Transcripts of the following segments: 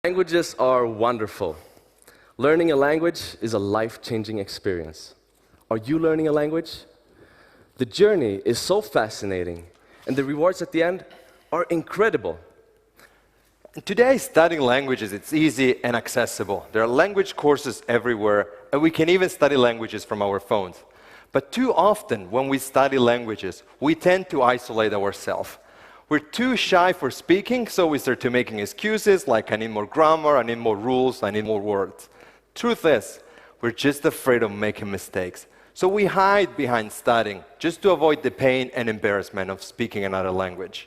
Languages are wonderful. Learning a language is a life-changing experience. Are you learning a language? The journey is so fascinating, and the rewards at the end are incredible. Today, studying languages, it's easy and accessible. There are language courses everywhere, and we can even study languages from our phones. But too often, when we study languages, we tend to isolate ourselves. We're too shy for speaking, so we start to making excuses like, I need more grammar, I need more rules, I need more words. Truth is, we're just afraid of making mistakes. So we hide behind studying, just to avoid the pain and embarrassment of speaking another language.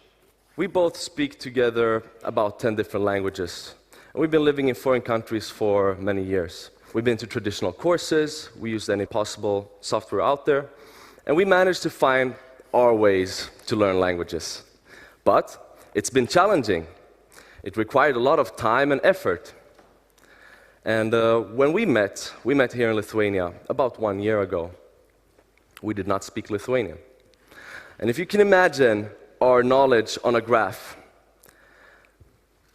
We both speak together about 10 different languages. And we've been living in foreign countries for many years. We've been to traditional courses, we used any possible software out there, and we managed to find our ways to learn languages. But it's been challenging. It required a lot of time and effort. And when we met here in Lithuania about 1 year ago. We did not speak Lithuanian. And if you can imagine our knowledge on a graph,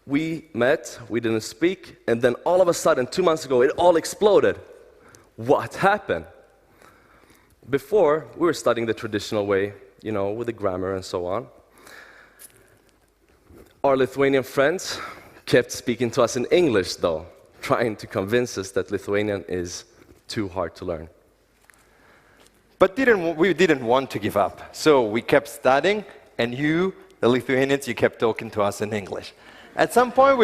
we met, we didn't speak, and then all of a sudden, 2 months ago, it all exploded. What happened? Before, we were studying the traditional way, you know, with the grammar and so on. Our Lithuanian friends kept speaking to us in English, though, trying to convince us that Lithuanian is too hard to learn. But we didn't want to give up, so we kept studying, and you, the Lithuanians, you kept talking to us in English. At some point,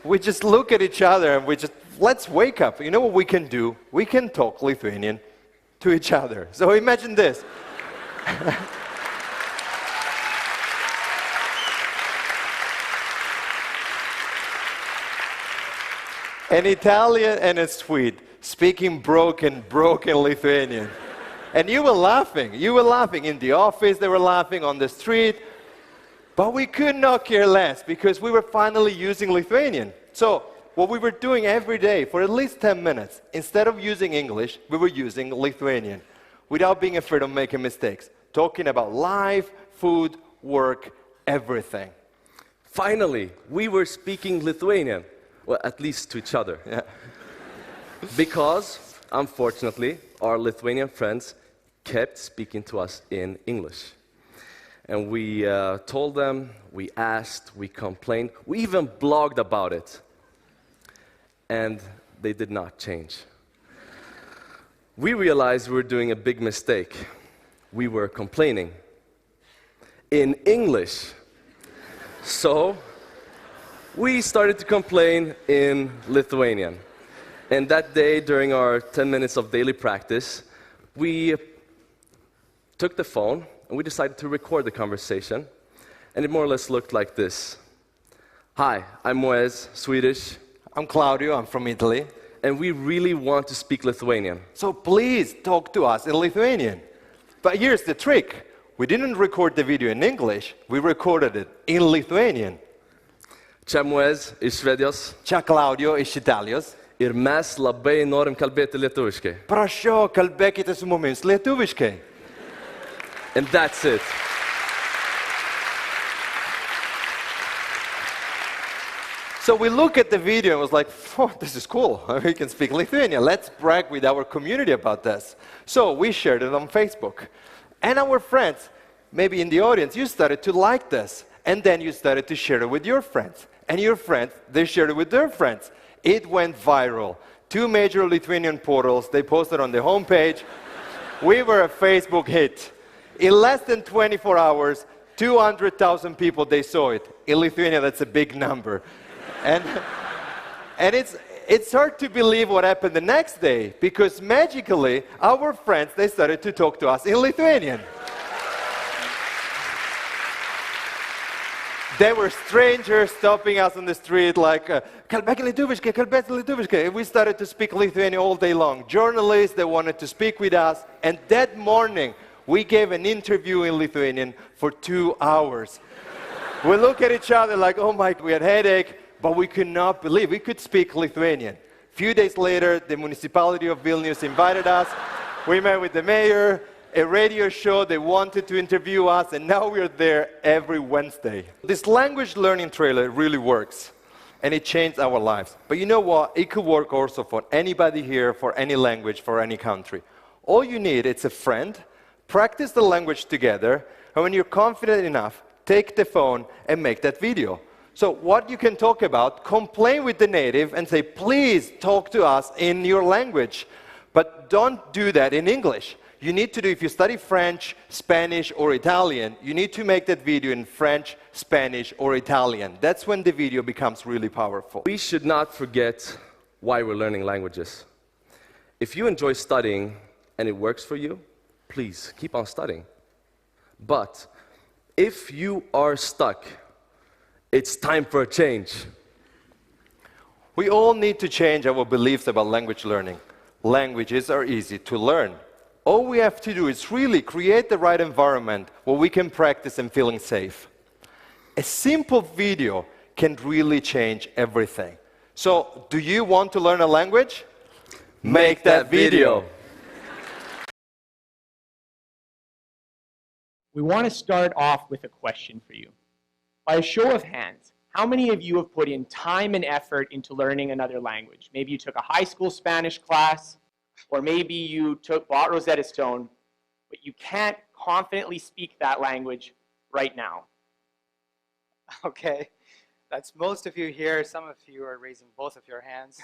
we just look at each other and let's wake up. You know what we can do? We can talk Lithuanian to each other. So imagine this. An Italian and a Swede speaking broken Lithuanian. And you were laughing in the office, they were laughing on the street, but we could not care less because we were finally using Lithuanian. So what we were doing every day for at least 10 minutes, instead of using English, we were using Lithuanian without being afraid of making mistakes, talking about life, food, work, everything. Finally, we were speaking Lithuanian. Well, at least to each other. Yeah. Because, unfortunately, our Lithuanian friends kept speaking to us in English. And we told them, we asked, we complained, we even blogged about it. And they did not change. We realized we were doing a big mistake. We were complaining in English. So we started to complain in Lithuanian. And that day, during our 10 minutes of daily practice, we took the phone and we decided to record the conversation. And it more or less looked like this. Hi, I'm Moez, Swedish. I'm Claudio, I'm from Italy. And we really want to speak Lithuanian. So please talk to us in Lithuanian. But here's the trick. We didn't record the video in English, we recorded it in Lithuanian. Čia Moez iš Švedijos. Čia Claudio iš Italijos. Ir mes labai norim kalbėti lietuviškai. Prašau, kalbėkite su mumis lietuviškai. And that's it. So we look at the video and was like, oh, this is cool. We can speak Lithuanian. Let's brag with our community about this. So we shared it on Facebook. And our friends, maybe in the audience, you started to like this. And then you started to share it with your friends. And your friends, they shared it with their friends. It went viral. 2 major Lithuanian portals, they posted on the homepage. We were a Facebook hit. In less than 24 hours, 200,000 people, they saw it. In Lithuania, that's a big number. And it's hard to believe what happened the next day, because magically, our friends, they started to talk to us in Lithuanian. There were strangers stopping us on the street like, kalbėk lietuviškai, kalbėk lietuviškai. We started to speak Lithuanian all day long. Journalists, they wanted to speak with us. And that morning, we gave an interview in Lithuanian for 2 hours. We look at each other like, oh my, we had headache, but we could not believe we could speak Lithuanian. A few days later, the municipality of Vilnius invited us. We met with the mayor. A radio show, they wanted to interview us, and now we're there every Wednesday. This language learning trailer really works. and it changed our lives. But you know what? It could work also for anybody here, for any language, for any country. All you need is a friend, practice the language together, and when you're confident enough, take the phone and make that video. So what you can talk about, complain with the native and say, please talk to us in your language. But don't do that in English. You need to do, if you study French, Spanish, or Italian, you need to make that video in French, Spanish, or Italian. That's when the video becomes really powerful. We should not forget why we're learning languages. If you enjoy studying and it works for you, please keep on studying. But if you are stuck, it's time for a change. We all need to change our beliefs about language learning. Languages are easy to learn. All we have to do is really create the right environment where we can practice and feeling safe. A simple video can really change everything. So, do you want to learn a language? Make that video. We want to start off with a question for you. By a show of hands, how many of you have put in time and effort into learning another language? Maybe you took a high school Spanish class, or maybe you bought Rosetta Stone, but you can't confidently speak that language right now. Okay, that's most of you here. Some of you are raising both of your hands.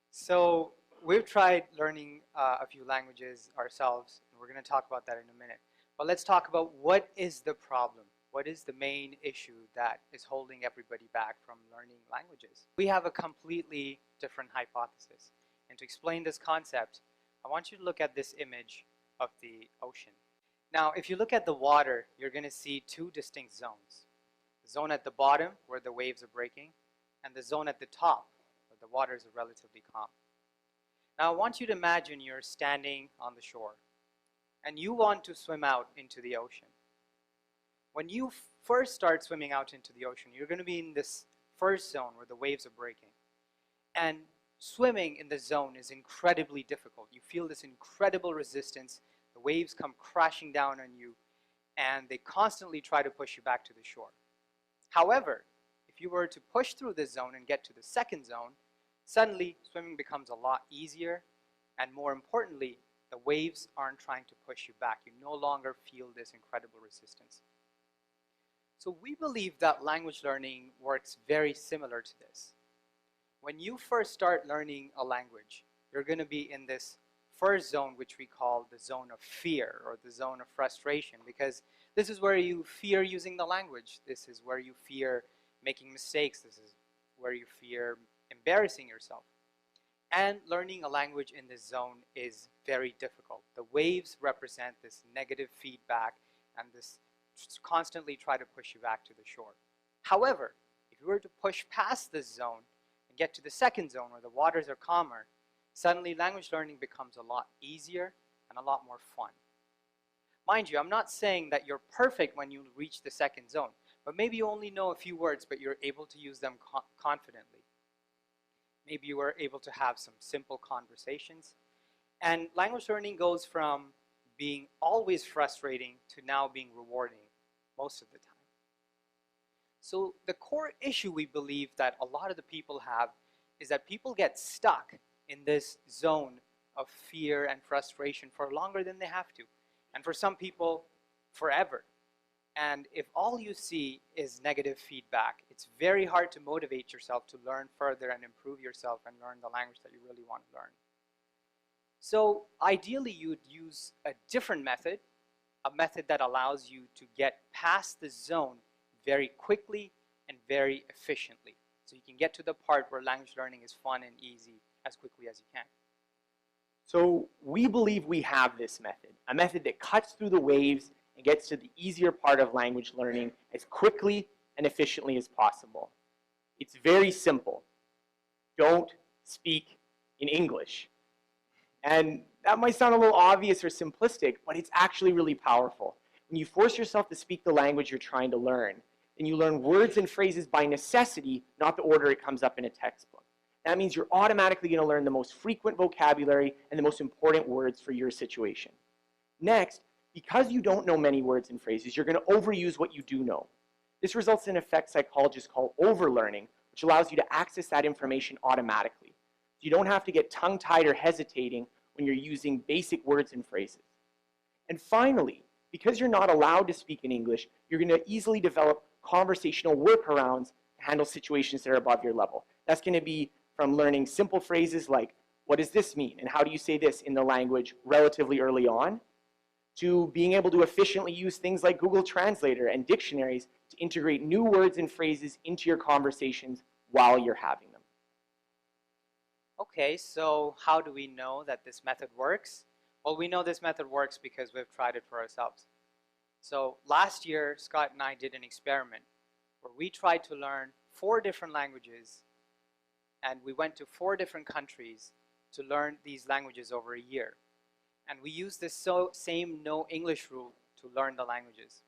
So we've tried learning a few languages ourselves, and we're going to talk about that in a minute. But let's talk about what is the problem. What is the main issue that is holding everybody back from learning languages? We have a completely different hypothesis. And to explain this concept, I want you to look at this image of the ocean. Now, if you look at the water, you're going to see two distinct zones. The zone at the bottom, where the waves are breaking, and the zone at the top, where the waters are relatively calm. Now, I want you to imagine you're standing on the shore, and you want to swim out into the ocean. When you first start swimming out into the ocean, you're going to be in this first zone where the waves are breaking. And swimming in the zone is incredibly difficult. You feel this incredible resistance. The waves come crashing down on you, and they constantly try to push you back to the shore. However, if you were to push through this zone and get to the second zone, suddenly swimming becomes a lot easier, and more importantly, the waves aren't trying to push you back. You no longer feel this incredible resistance. So we believe that language learning works very similar to this. When you first start learning a language, you're going to be in this first zone, which we call the zone of fear or the zone of frustration, because this is where you fear using the language. This is where you fear making mistakes. This is where you fear embarrassing yourself. And learning a language in this zone is very difficult. The waves represent this negative feedback and this constantly try to push you back to the shore. However, if you were to push past this zone and get to the second zone where the waters are calmer, suddenly language learning becomes a lot easier and a lot more fun. Mind you, I'm not saying that you're perfect when you reach the second zone, but maybe you only know a few words, but you're able to use them confidently. Maybe you were able to have some simple conversations. And language learning goes from being always frustrating to now being rewarding most of the time. So the core issue we believe that a lot of the people have is that people get stuck in this zone of fear and frustration for longer than they have to. And for some people, forever. And if all you see is negative feedback, it's very hard to motivate yourself to learn further and improve yourself and learn the language that you really want to learn. So ideally, you'd use a different method, a method that allows you to get past the zone very quickly and very efficiently. So you can get to the part where language learning is fun and easy as quickly as you can. So we believe we have this method, a method that cuts through the waves and gets to the easier part of language learning as quickly and efficiently as possible. It's very simple. Don't speak in English. And that might sound a little obvious or simplistic, but it's actually really powerful. When you force yourself to speak the language you're trying to learn, then you learn words and phrases by necessity, not the order it comes up in a textbook. That means you're automatically going to learn the most frequent vocabulary and the most important words for your situation. Next, because you don't know many words and phrases, you're going to overuse what you do know. This results in an effect psychologists call overlearning, which allows you to access that information automatically. You don't have to get tongue-tied or hesitating when you're using basic words and phrases. And finally, because you're not allowed to speak in English, you're going to easily develop conversational workarounds to handle situations that are above your level. That's going to be from learning simple phrases like, what does this mean? And how do you say this in the language relatively early on? To being able to efficiently use things like Google Translator and dictionaries to integrate new words and phrases into your conversations while you're having them. Okay, so how do we know that this method works? Well, we know this method works because we've tried it for ourselves. So last year, Scott and I did an experiment where we tried to learn 4 different languages, and we went to 4 different countries to learn these languages over a year. And we used this same no English rule to learn the languages.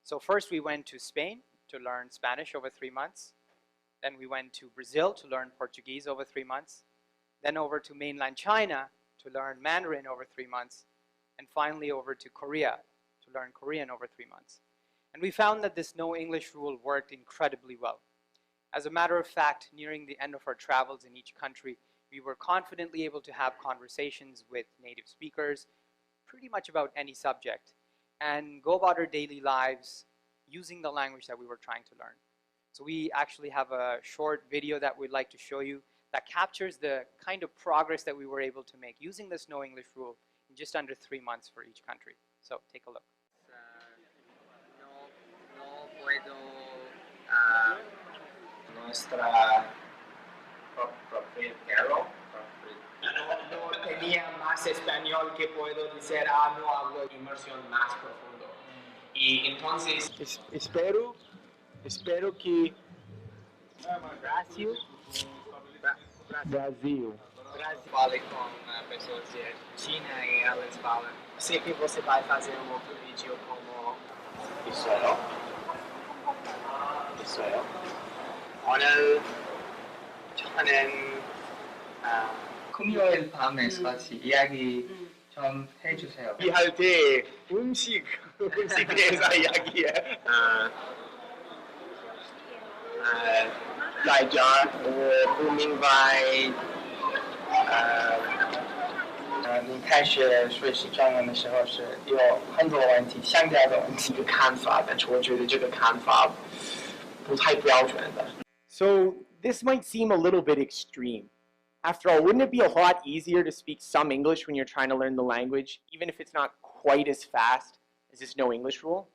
So first we went to Spain to learn Spanish over 3 months. Then we went to Brazil to learn Portuguese over 3 months. Then over to mainland China to learn Mandarin over 3 months. And finally over to Korea to learn Korean over 3 months. And we found that this no English rule worked incredibly well. As a matter of fact, nearing the end of our travels in each country, we were confidently able to have conversations with native speakers pretty much about any subject and go about our daily lives using the language that we were trying to learn. So we actually have a short video that we'd like to show you that captures the kind of progress that we were able to make using this no English rule in just under 3 months for each country. So take a look. No puedo nuestra propietario no tenía más español que puedo decir, no hablo inmersión más profundo. Y entonces Espero que Brasil fale com pessoas de China e elas falam. Sei que você vai fazer outro vídeo como Israel. 오늘 저는 금요일 밤에 같이 이야기 좀 해주세요. 할 때 음식에 대해서 이야기해. 大家我不明白你开始学习中文的时候是有很多问题想掉的问题的看法，但是我觉得这个看法不太标准的。 So this might seem a little bit extreme. After all, wouldn't it be a lot easier to speak some English when you're trying to learn the language, even if it's not quite as fast as this no English rule?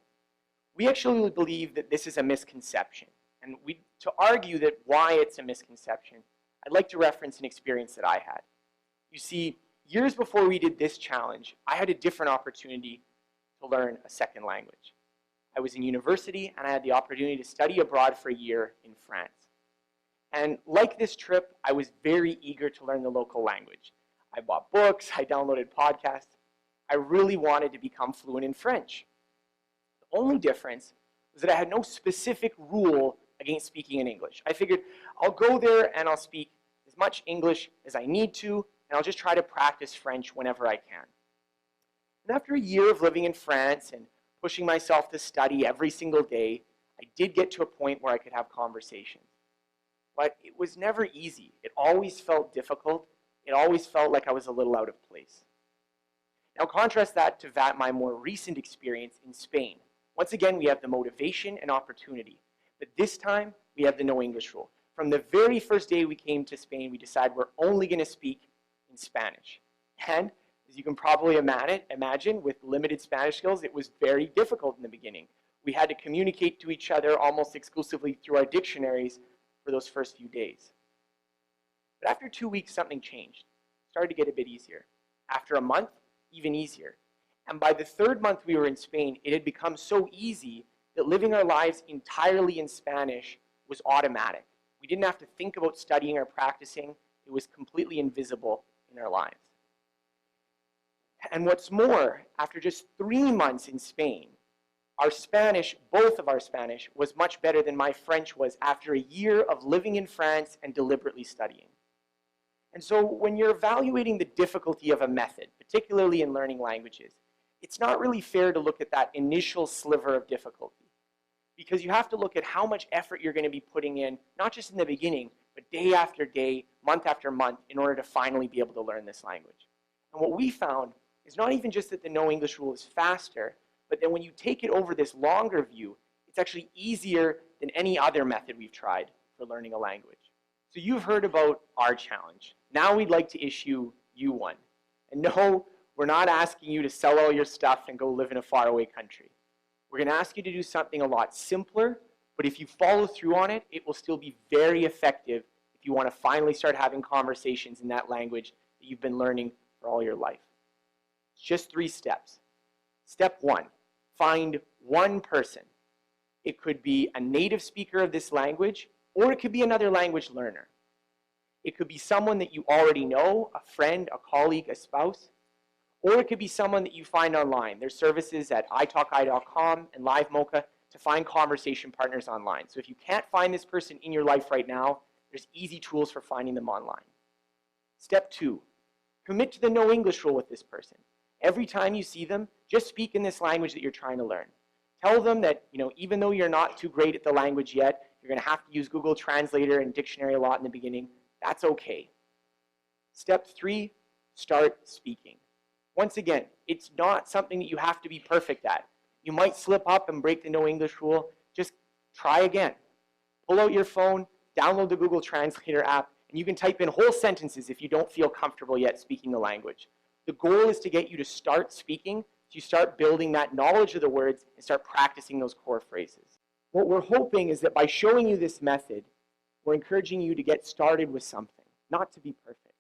We actually believe that this is a misconception. And to argue that why it's a misconception, I'd like to reference an experience that I had. You see, years before we did this challenge, I had a different opportunity to learn a second language. I was in university and I had the opportunity to study abroad for a year in France. And like this trip, I was very eager to learn the local language. I bought books, I downloaded podcasts. I really wanted to become fluent in French. The only difference was that I had no specific rule against speaking in English. I figured I'll go there and I'll speak as much English as I need to, and I'll just try to practice French whenever I can. And after a year of living in France and pushing myself to study every single day, I did get to a point where I could have conversations. But it was never easy. It always felt difficult. It always felt like I was a little out of place. Now contrast that to my more recent experience in Spain. Once again, we have the motivation and opportunity. But this time, we have the no English rule. From the very first day we came to Spain, we decided we're only going to speak in Spanish. And as you can probably imagine, with limited Spanish skills, it was very difficult in the beginning. We had to communicate to each other almost exclusively through our dictionaries for those first few days. But after 2 weeks, something changed. It started to get a bit easier. After a month, even easier. And by the 3rd month we were in Spain, it had become so easy that living our lives entirely in Spanish was automatic. We didn't have to think about studying or practicing. It was completely invisible in our lives. And what's more, after just 3 months in Spain, our Spanish, both of our Spanish, was much better than my French was after a year of living in France and deliberately studying. And so when you're evaluating the difficulty of a method, particularly in learning languages, it's not really fair to look at that initial sliver of difficulty. because you have to look at how much effort you're going to be putting in, not just in the beginning, but day after day, month after month, in order to finally be able to learn this language. And what we found is not even just that the no English rule is faster, but then when you take it over this longer view, it's actually easier than any other method we've tried for learning a language. So you've heard about our challenge. Now we'd like to issue you one. And no, we're not asking you to sell all your stuff and go live in a faraway country. We're going to ask you to do something a lot simpler, but if you follow through on it, it will still be very effective if you want to finally start having conversations in that language that you've been learning for all your life. It's just 3 steps. Step 1, find one person. It could be a native speaker of this language, or it could be another language learner. It could be someone that you already know, a friend, a colleague, a spouse, or it could be someone that you find online. There's services at italki.com and LiveMocha to find conversation partners online. So if you can't find this person in your life right now, there's easy tools for finding them online. Step 2, commit to the no English rule with this person. Every time you see them, just speak in this language that you're trying to learn. Tell them that, even though you're not too great at the language yet, you're going to have to use Google Translator and dictionary a lot in the beginning. That's okay. Step 3, start speaking. Once again, it's not something that you have to be perfect at. You might slip up and break the no English rule. Just try again. Pull out your phone, download the Google Translator app, and you can type in whole sentences if you don't feel comfortable yet speaking the language. The goal is to get you to start speaking, so you start building that knowledge of the words and start practicing those core phrases. What we're hoping is that by showing you this method, we're encouraging you to get started with something, not to be perfect.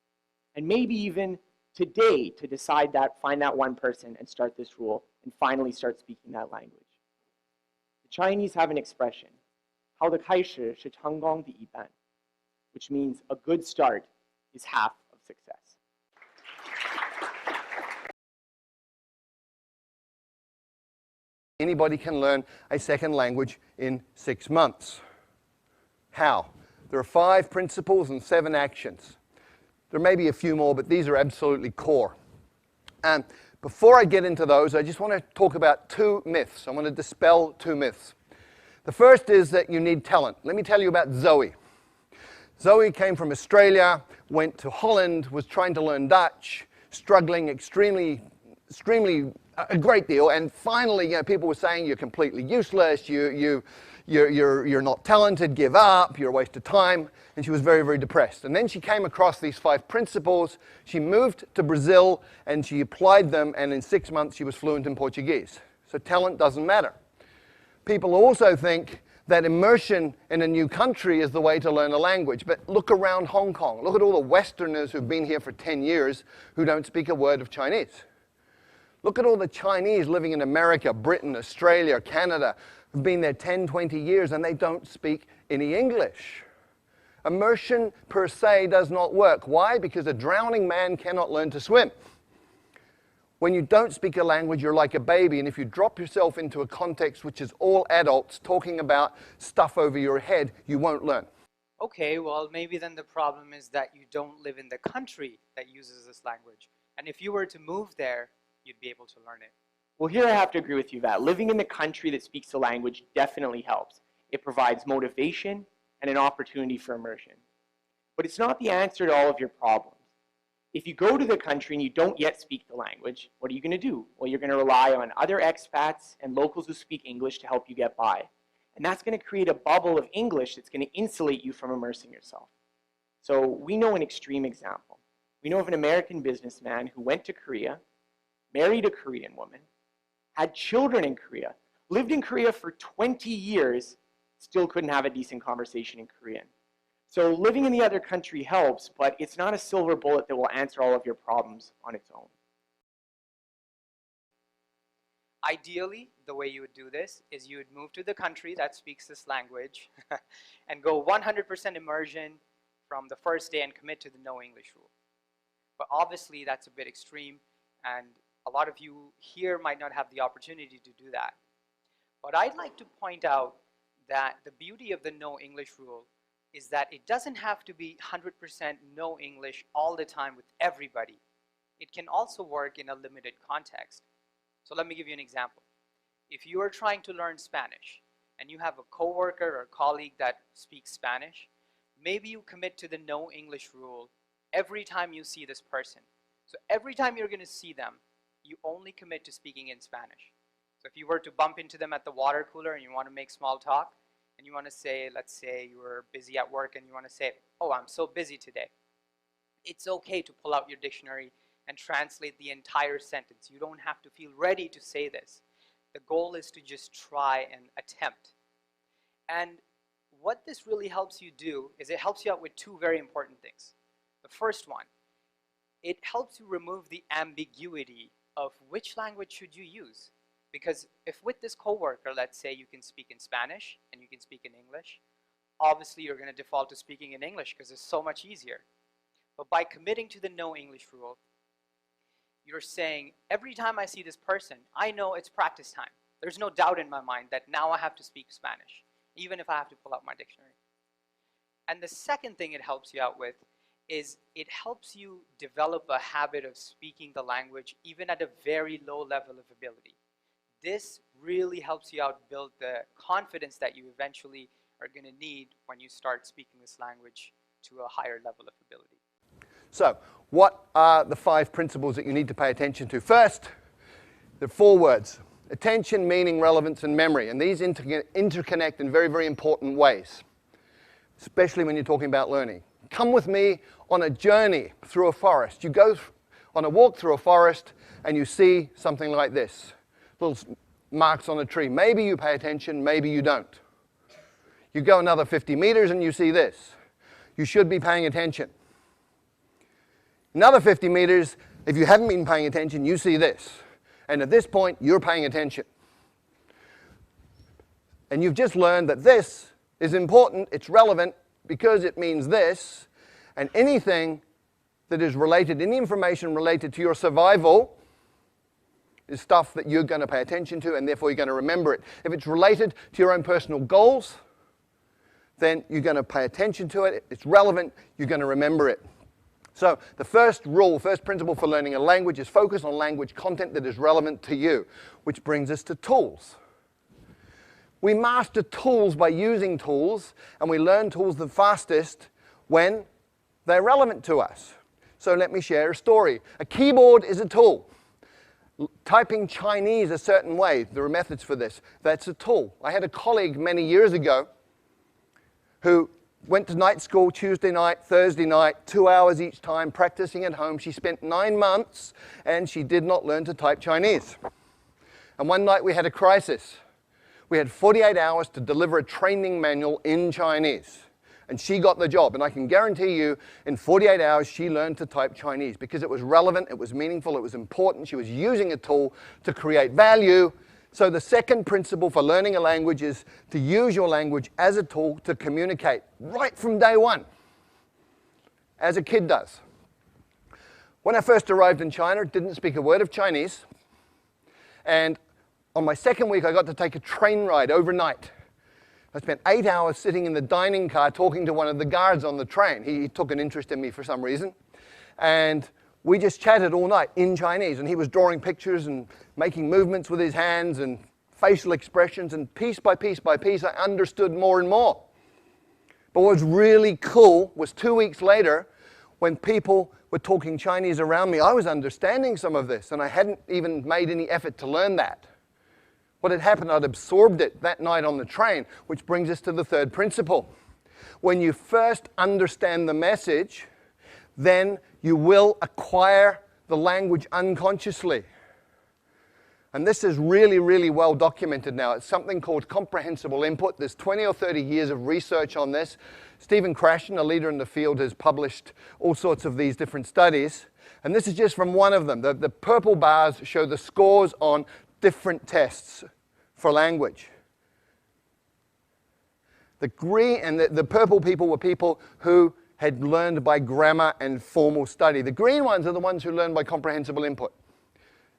And maybe even today to decide that, find that one person and start this rule and finally start speaking that language. The Chinese have an expression, 好的开始是成功的一半, which means a good start is half of success. Anybody can learn a second language in 6 months. How? There are 5 principles and 7 actions. There may be a few more, but these are absolutely core. And before I get into those, I just want to talk about 2 myths. I want to dispel 2 myths. The first is that you need talent. Let me tell you about Zoe. Zoe came from Australia, went to Holland, was trying to learn Dutch, struggling extremely a great deal, and finally, people were saying you're completely useless, you're not talented, give up, you're a waste of time, and she was very, very depressed. And then she came across these 5 principles, she moved to Brazil, and she applied them, and in 6 months she was fluent in Portuguese. So talent doesn't matter. People also think that immersion in a new country is the way to learn a language, but look around Hong Kong, look at all the Westerners who've been here for 10 years who don't speak a word of Chinese. Look at all the Chinese living in America, Britain, Australia, Canada, who've been there 10, 20 years, and they don't speak any English. Immersion per se does not work. Why? Because a drowning man cannot learn to swim. When you don't speak a language, you're like a baby, and if you drop yourself into a context which is all adults talking about stuff over your head, you won't learn. Okay, well, maybe then the problem is that you don't live in the country that uses this language. And if you were to move there, you'd be able to learn it. Well, here I have to agree with you that living in the country that speaks the language definitely helps. It provides motivation and an opportunity for immersion. But it's not the answer to all of your problems. If you go to the country and you don't yet speak the language, what are you going to do? Well, you're going to rely on other expats and locals who speak English to help you get by. And that's going to create a bubble of English that's going to insulate you from immersing yourself. So we know an extreme example. We know of an American businessman who went to Korea, married a Korean woman, had children in Korea, lived in Korea for 20 years, still couldn't have a decent conversation in Korean. So living in the other country helps, but it's not a silver bullet that will answer all of your problems on its own. Ideally, the way you would do this is you would move to the country that speaks this language and go 100% immersion from the first day and commit to the no English rule. But obviously, that's a bit extreme, and a lot of you here might not have the opportunity to do that. But I'd like to point out that the beauty of the no English rule is that it doesn't have to be 100% no English all the time with everybody. It can also work in a limited context. So let me give you an example. If you are trying to learn Spanish and you have a coworker or colleague that speaks Spanish, maybe you commit to the no English rule every time you see this person. So every time you're going to see them, you only commit to speaking in Spanish. So if you were to bump into them at the water cooler and you want to make small talk, and you want to say, let's say you were busy at work and you want to say, oh, I'm so busy today. It's okay to pull out your dictionary and translate the entire sentence. You don't have to feel ready to say this. The goal is to just try and attempt. And what this really helps you do is it helps you out with two very important things. The first one, it helps you remove the ambiguity of which language should you use. Because if with this coworker, let's say you can speak in Spanish and you can speak in English, obviously you're going to default to speaking in English because it's so much easier. But by committing to the no English rule, you're saying, every time I see this person, I know it's practice time. There's no doubt in my mind that now I have to speak Spanish, even if I have to pull out my dictionary. And the second thing it helps you out with is it helps you develop a habit of speaking the language even at a very low level of ability. This really helps you out build the confidence that you eventually are going to need when you start speaking this language to a higher level of ability. So, what are the 5 principles that you need to pay attention to? First, there are 4 words: attention, meaning, relevance, and memory. And these interconnect in very, very important ways, especially when you're talking about learning. Come with me on a journey through a forest. You go on a walk through a forest and you see something like this. Little marks on a tree. Maybe you pay attention, maybe you don't. You go another 50 meters and you see this. You should be paying attention. Another 50 meters, if you haven't been paying attention, you see this. And at this point, you're paying attention. And you've just learned that this is important, it's relevant, because it means this, and anything that is related, any information related to your survival is stuff that you're going to pay attention to, and therefore you're going to remember it. If it's related to your own personal goals, then you're going to pay attention to it. It's relevant, you're going to remember it. So the first rule, first principle for learning a language is focus on language content that is relevant to you, which brings us to tools. We master tools by using tools, and we learn tools the fastest when they're relevant to us. So let me share a story. A keyboard is a tool. Typing Chinese a certain way, there are methods for this, that's a tool. I had a colleague many years ago who went to night school Tuesday night, Thursday night, 2 hours each time, practicing at home. She spent 9 months, and she did not learn to type Chinese. And one night we had a crisis. We had 48 hours to deliver a training manual in Chinese. And she got the job. And I can guarantee you, in 48 hours, she learned to type Chinese because it was relevant, it was meaningful, it was important. She was using a tool to create value. So the second principle for learning a language is to use your language as a tool to communicate right from day one, as a kid does. When I first arrived in China, didn't speak a word of Chinese. And on my second week, I got to take a train ride overnight. I spent 8 hours sitting in the dining car talking to one of the guards on the train. He took an interest in me for some reason. And we just chatted all night in Chinese. And he was drawing pictures and making movements with his hands and facial expressions. And piece by piece by piece, I understood more and more. But what was really cool was 2 weeks later, when people were talking Chinese around me, I was understanding some of this. And I hadn't even made any effort to learn that. What had happened, I'd absorbed it that night on the train, which brings us to the third principle. When you first understand the message, then you will acquire the language unconsciously. And this is really, really well documented now. It's something called comprehensible input. There's 20 or 30 years of research on this. Stephen Krashen, a leader in the field, has published all sorts of these different studies. And this is just from one of them. The purple bars show the scores on different tests for language. The green and the purple people were people who had learned by grammar and formal study. The green ones are the ones who learned by comprehensible input.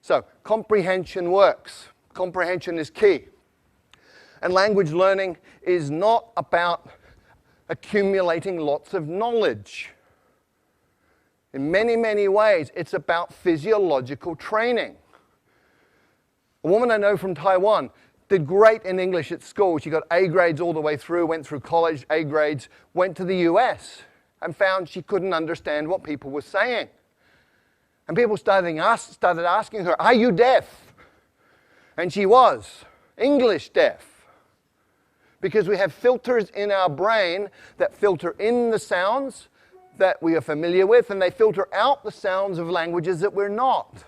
So comprehension works. Comprehension is key. And language learning is not about accumulating lots of knowledge. In many, many ways, it's about physiological training. A woman I know from Taiwan did great in English at school. She got A grades all the way through, went through college, A grades, went to the US and found she couldn't understand what people were saying. And people started asking her, are you deaf? And she was English deaf. Because we have filters in our brain that filter in the sounds that we are familiar with, and they filter out the sounds of languages that we're not.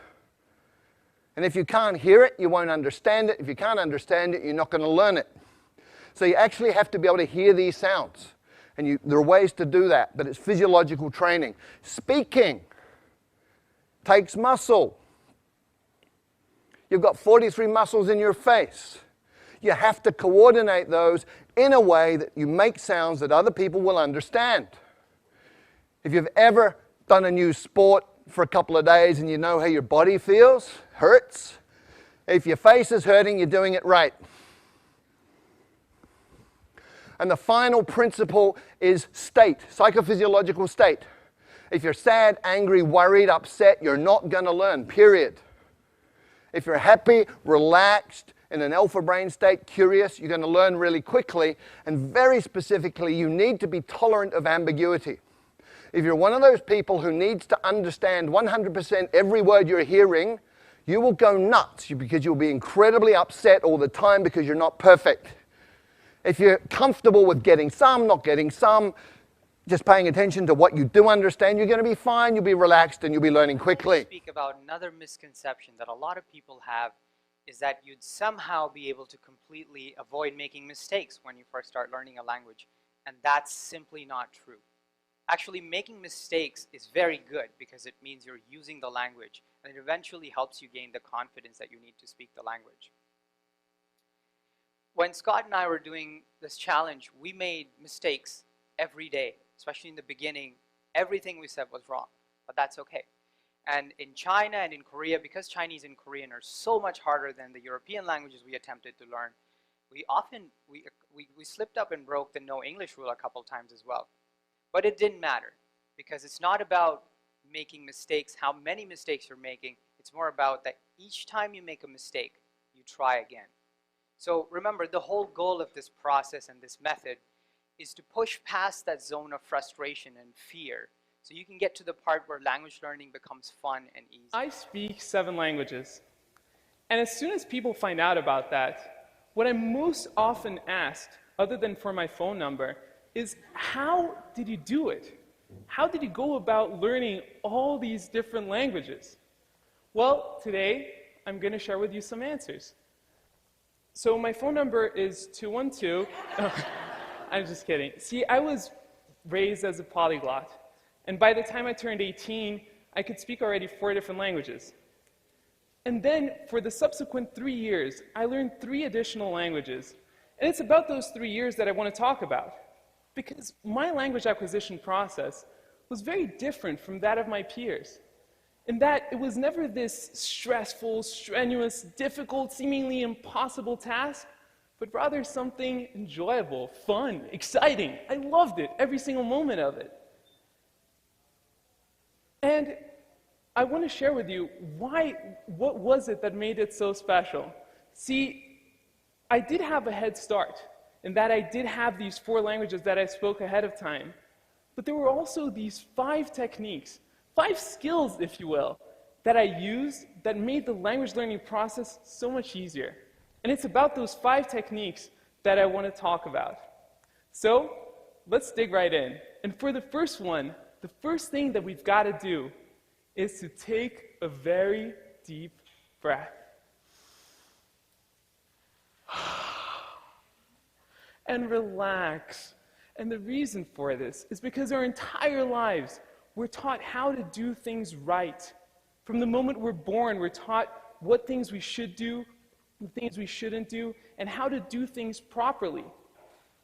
And if you can't hear it, you won't understand it. If you can't understand it, you're not going to learn it. So you actually have to be able to hear these sounds. And there are ways to do that, but it's physiological training. Speaking takes muscle. You've got 43 muscles in your face. You have to coordinate those in a way that you make sounds that other people will understand. If you've ever done a new sport for a couple of days and you know how your body feels, hurts, if your face is hurting, you're doing it right. And the final principle is state, psychophysiological state. If you're sad, angry, worried, upset, you're not going to learn, period. If you're happy, relaxed, in an alpha brain state, curious, you're going to learn really quickly. And very specifically, you need to be tolerant of ambiguity. If you're one of those people who needs to understand 100% every word you're hearing, you will go nuts because you'll be incredibly upset all the time because you're not perfect. If you're comfortable with getting some, not getting some, just paying attention to what you do understand, you're going to be fine, you'll be relaxed, and you'll be learning quickly. Speak about another misconception that a lot of people have is that you'd somehow be able to completely avoid making mistakes when you first start learning a language, and that's simply not true. Actually, making mistakes is very good because it means you're using the language, and it eventually helps you gain the confidence that you need to speak the language. When Scott and I were doing this challenge, we made mistakes every day, especially in the beginning. Everything we said was wrong, but that's okay. And in China and in Korea, because Chinese and Korean are so much harder than the European languages we attempted to learn, we slipped up and broke the no English rule a couple times as well. But it didn't matter, because it's not about making mistakes, how many mistakes you're making. It's more about that each time you make a mistake, you try again. So remember, the whole goal of this process and this method is to push past that zone of frustration and fear, so you can get to the part where language learning becomes fun and easy. I speak 7 languages. And as soon as people find out about that, what I'm most often asked, other than for my phone number, is how did you do it? How did you go about learning all these different languages? Well, today I'm going to share with you some answers. So my phone number is 212. I'm just kidding. See, I was raised as a polyglot. And by the time I turned 18, I could speak already 4 different languages. And then, for the subsequent 3 years, I learned 3 additional languages. And it's about those 3 years that I want to talk about. Because my language acquisition process was very different from that of my peers. In that it was never this stressful, strenuous, difficult, seemingly impossible task, but rather something enjoyable, fun, exciting. I loved it, every single moment of it. And I want to share with you what was it that made it so special? See, I did have a head start in that I did have these 4 languages that I spoke ahead of time. But there were also these 5 techniques, 5 skills, if you will, that I used that made the language learning process so much easier. And it's about those 5 techniques that I want to talk about. So, let's dig right in. And for the first one, the first thing that we've got to do is to take a very deep breath. And relax. And the reason for this is because our entire lives, we're taught how to do things right. From the moment we're born, we're taught what things we should do, what things we shouldn't do, and how to do things properly.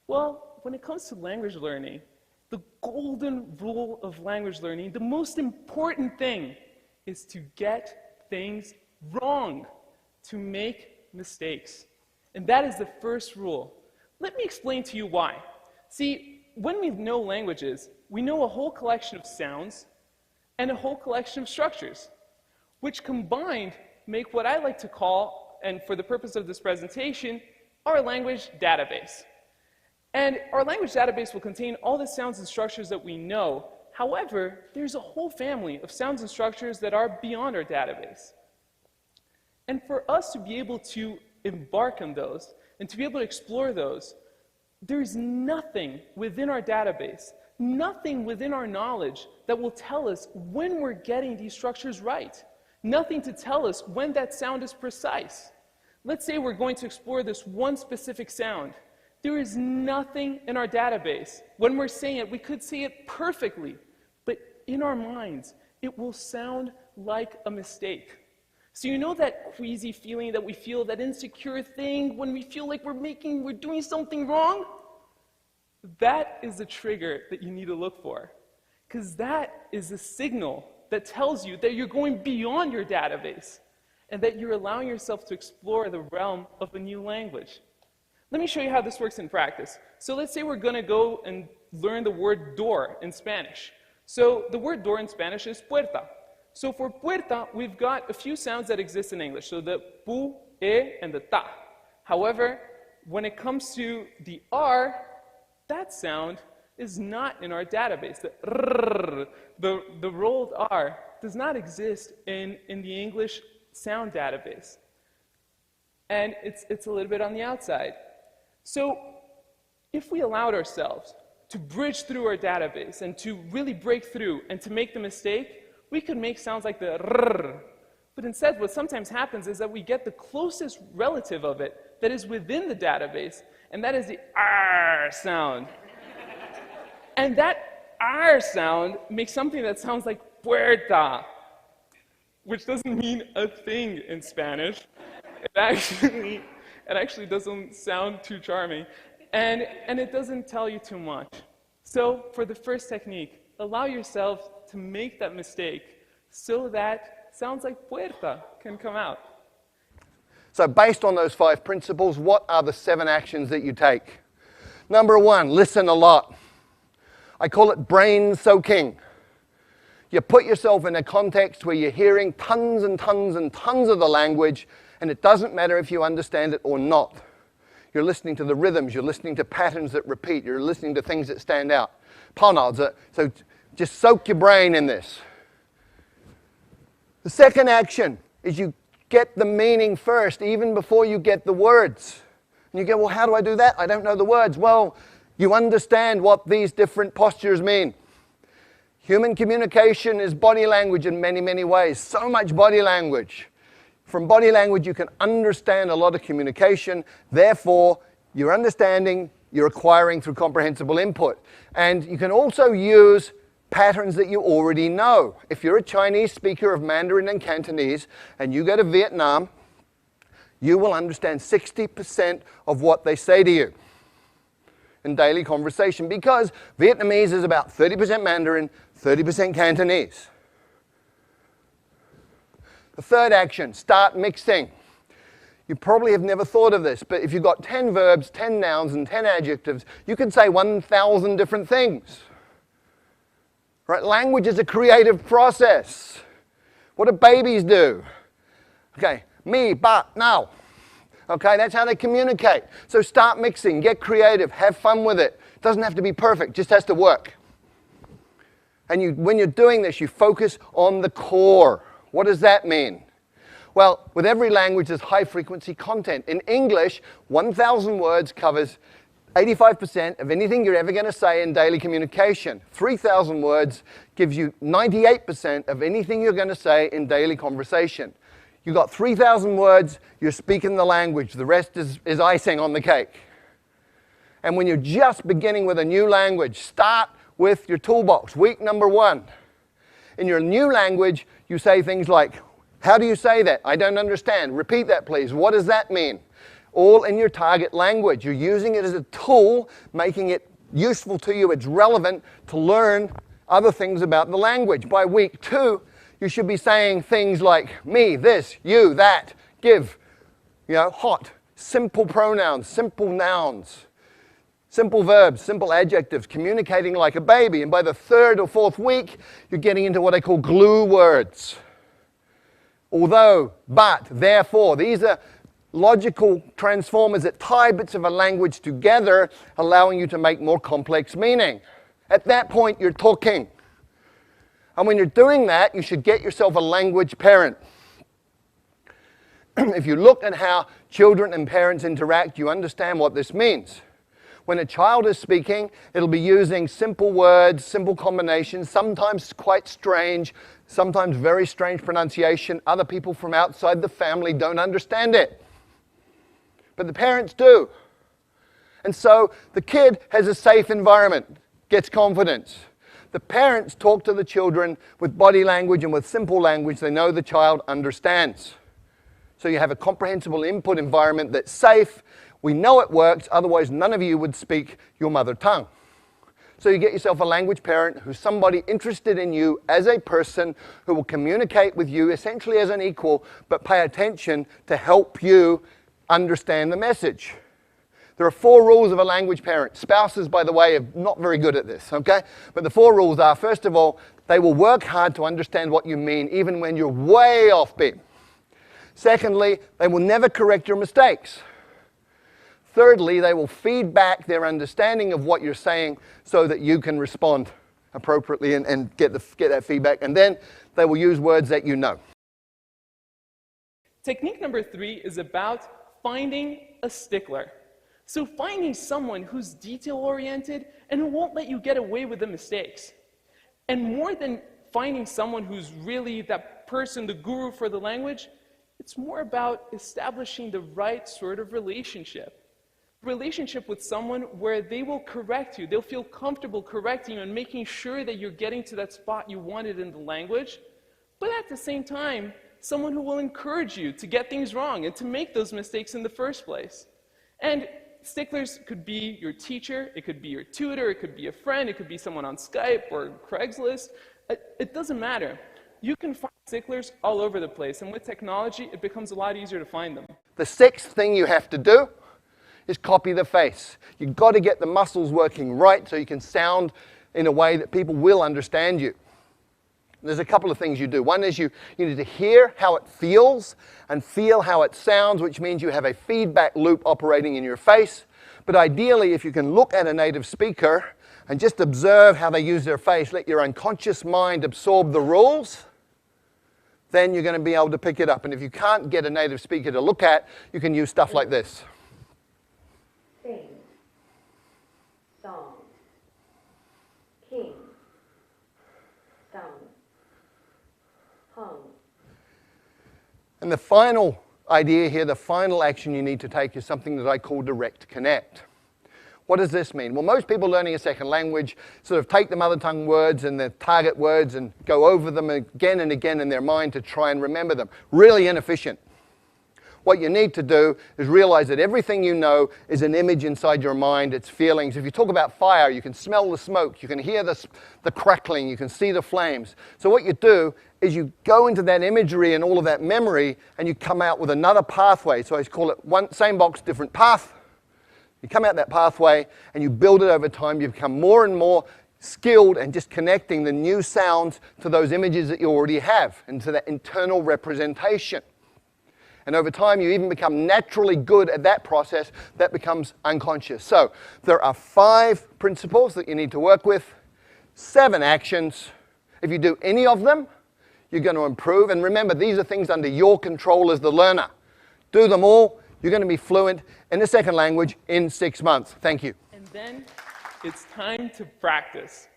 Well, when it comes to language learning, the golden rule of language learning, the most important thing is to get things wrong, to make mistakes. And that is the first rule. Let me explain to you why. See, when we know languages, we know a whole collection of sounds and a whole collection of structures, which combined make what I like to call, and for the purpose of this presentation, our language database. And our language database will contain all the sounds and structures that we know. However, there's a whole family of sounds and structures that are beyond our database. And for us to be able to embark on those and to be able to explore those, there's nothing within our database, nothing within our knowledge that will tell us when we're getting these structures right. Nothing to tell us when that sound is precise. Let's say we're going to explore this one specific sound. There is nothing in our database. When we're saying it, we could say it perfectly, but in our minds, it will sound like a mistake. So you know that queasy feeling that we feel, that insecure thing when we feel like we're doing something wrong? That is the trigger that you need to look for, because that is a signal that tells you that you're going beyond your database and that you're allowing yourself to explore the realm of a new language. Let me show you how this works in practice. So let's say we're going to go and learn the word door in Spanish. So the word door in Spanish is puerta. So for puerta, we've got a few sounds that exist in English. So the pu, e, and the ta. However, when it comes to the r, that sound is not in our database. The rrr, the rolled r, does not exist in the English sound database. And it's a little bit on the outside. So if we allowed ourselves to bridge through our database and to really break through and to make the mistake, we could make sounds like the rrr. But instead, what sometimes happens is that we get the closest relative of it that is within the database, and that is the r sound. And that r sound makes something that sounds like puerta, which doesn't mean a thing in Spanish. It actually doesn't sound too charming, and it doesn't tell you too much. So for the first technique, allow yourself to make that mistake so that sounds like puerta can come out. So based on those 5 principles, what are the 7 actions that you take? Number 1, listen a lot. I call it brain soaking. You put yourself in a context where you're hearing tons and tons and tons of the language, and it doesn't matter if you understand it or not. You're listening to the rhythms, you're listening to patterns that repeat, you're listening to things that stand out. So just soak your brain in this. The second action is you get the meaning first, even before you get the words. And you go, well, how do I do that? I don't know the words. Well, you understand what these different postures mean. Human communication is body language in many, many ways. So much body language. From body language, you can understand a lot of communication. Therefore, you're understanding, you're acquiring through comprehensible input. And you can also use patterns that you already know. If you're a Chinese speaker of Mandarin and Cantonese, and you go to Vietnam, you will understand 60% of what they say to you in daily conversation, because Vietnamese is about 30% Mandarin, 30% Cantonese. The third action, start mixing. You probably have never thought of this, but if you've got 10 verbs, 10 nouns, and 10 adjectives, you can say 1,000 different things. Right? Language is a creative process. What do babies do? Okay, me, ba, now. Okay, that's how they communicate. So start mixing, get creative, have fun with it. It doesn't have to be perfect, just has to work. And when you're doing this, you focus on the core. What does that mean? Well, with every language, there's high-frequency content. In English, 1,000 words covers 85% of anything you're ever going to say in daily communication. 3,000 words gives you 98% of anything you're going to say in daily conversation. You've got 3,000 words, you're speaking the language. The rest is icing on the cake. And when you're just beginning with a new language, start with your toolbox. Week number 1. In your new language, you say things like, how do you say that? I don't understand. Repeat that, please. What does that mean? All in your target language. You're using it as a tool, making it useful to you. It's relevant to learn other things about the language. By week 2, you should be saying things like me, this, you, that, give, hot, simple pronouns, simple nouns, simple verbs, simple adjectives, communicating like a baby. And by the 3rd or 4th week, you're getting into what I call glue words. Although, but, therefore. These are logical transformers that tie bits of a language together, allowing you to make more complex meaning. At that point, you're talking. And when you're doing that, you should get yourself a language parent. If you look at how children and parents interact, you understand what this means. When a child is speaking, it'll be using simple words, simple combinations, sometimes quite strange, sometimes very strange pronunciation. Other people from outside the family don't understand it. But the parents do. And so the kid has a safe environment, gets confidence. The parents talk to the children with body language and with simple language they know the child understands. So you have a comprehensible input environment that's safe. We know it works, otherwise none of you would speak your mother tongue. So you get yourself a language parent who's somebody interested in you as a person who will communicate with you essentially as an equal, but pay attention to help you understand the message. There are 4 rules of a language parent. Spouses, by the way, are not very good at this, okay? But the 4 rules are, first of all, they will work hard to understand what you mean, even when you're way off beat. Secondly, they will never correct your mistakes. Thirdly, they will feed back their understanding of what you're saying so that you can respond appropriately and get that feedback. And then they will use words that you know. Technique number 3 is about finding a stickler. So finding someone who's detail-oriented and who won't let you get away with the mistakes. And more than finding someone who's really that person, the guru for the language, it's more about establishing the right sort of relationship. Relationship with someone where they will correct you. They'll feel comfortable correcting you and making sure that you're getting to that spot you wanted in the language. But at the same time, someone who will encourage you to get things wrong and to make those mistakes in the first place. And sticklers could be your teacher, it could be your tutor, it could be a friend, it could be someone on Skype or Craigslist. It doesn't matter. You can find sticklers all over the place, and with technology, it becomes a lot easier to find them. The 6th thing you have to do is copy the face. You've got to get the muscles working right so you can sound in a way that people will understand you. There's a couple of things you do. One is you need to hear how it feels and feel how it sounds, which means you have a feedback loop operating in your face. But ideally, if you can look at a native speaker and just observe how they use their face, let your unconscious mind absorb the rules, then you're going to be able to pick it up. And if you can't get a native speaker to look at, you can use stuff like this. Sing, song, king, sung, hung. And the final idea here, the final action you need to take is something that I call direct connect. What does this mean? Well, most people learning a second language sort of take the mother tongue words and the target words and go over them again and again in their mind to try and remember them. Really inefficient. What you need to do is realize that everything you know is an image inside your mind, it's feelings. If you talk about fire, you can smell the smoke, you can hear the crackling, you can see the flames. So what you do is you go into that imagery and all of that memory and you come out with another pathway. So I call it same box, different path. You come out that pathway and you build it over time. You become more and more skilled and just connecting the new sounds to those images that you already have and to that internal representation. And over time, you even become naturally good at that process that becomes unconscious. So there are 5 principles that you need to work with, 7 actions. If you do any of them, you're going to improve. And remember, these are things under your control as the learner. Do them all. You're going to be fluent in the second language in 6 months. Thank you. And then it's time to practice.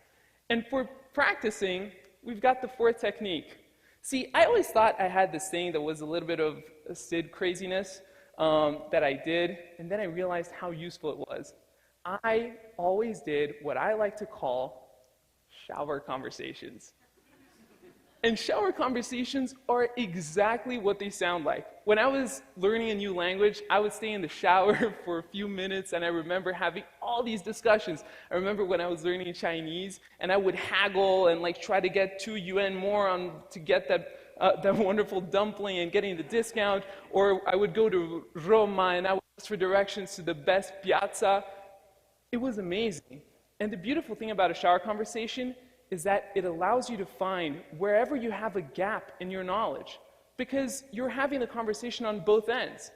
And for practicing, we've got the 4th technique. See, I always thought I had this thing that was a little bit of a SID craziness that I did, and then I realized how useful it was. I always did what I like to call shower conversations. And shower conversations are exactly what they sound like. When I was learning a new language, I would stay in the shower for a few minutes, and I remember having all these discussions. I remember when I was learning Chinese, and I would haggle and try to get 2 yuan more to get that wonderful dumpling and getting the discount. Or I would go to Roma, and I would ask for directions to the best piazza. It was amazing. And the beautiful thing about a shower conversation is that it allows you to find wherever you have a gap in your knowledge, because you're having the conversation on both ends.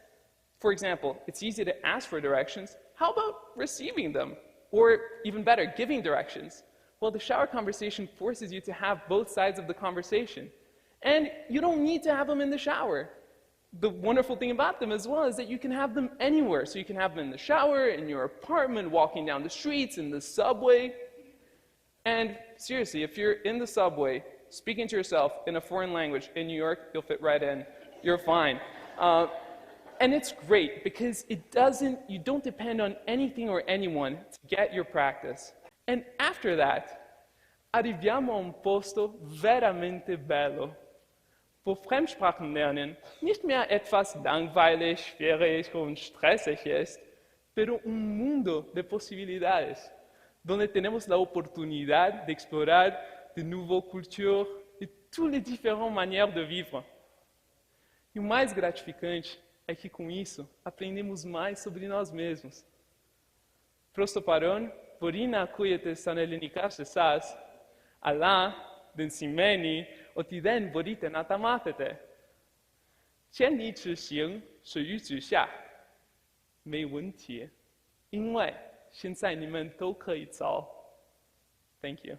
For example, it's easy to ask for directions. How about receiving them? Or even better, giving directions? Well, the shower conversation forces you to have both sides of the conversation. And you don't need to have them in the shower. The wonderful thing about them as well is that you can have them anywhere. So you can have them in the shower, in your apartment, walking down the streets, in the subway. And seriously, if you're in the subway, speaking to yourself in a foreign language in New York, you'll fit right in. You're fine. And it's great because you don't depend on anything or anyone to get your practice. And after that, arriviamo a un posto veramente bello. Wo Fremdsprachen lernen nicht mehr etwas langweilig, schwierig und stressig ist, pero un mundo de posibilidades, donde tenemos la oportunidad de explorar de nouvelles cultures e toutes les différentes manières de vivre. E o mais gratificante é que com isso aprendemos mais sobre nós mesmos. Prosto paron, vorina kujete sanelinikashe sas, ala, den simeni, otiden vorite natamatete. 千里之行，始于足下。没问题，因为现在你们都可以走。Thank you.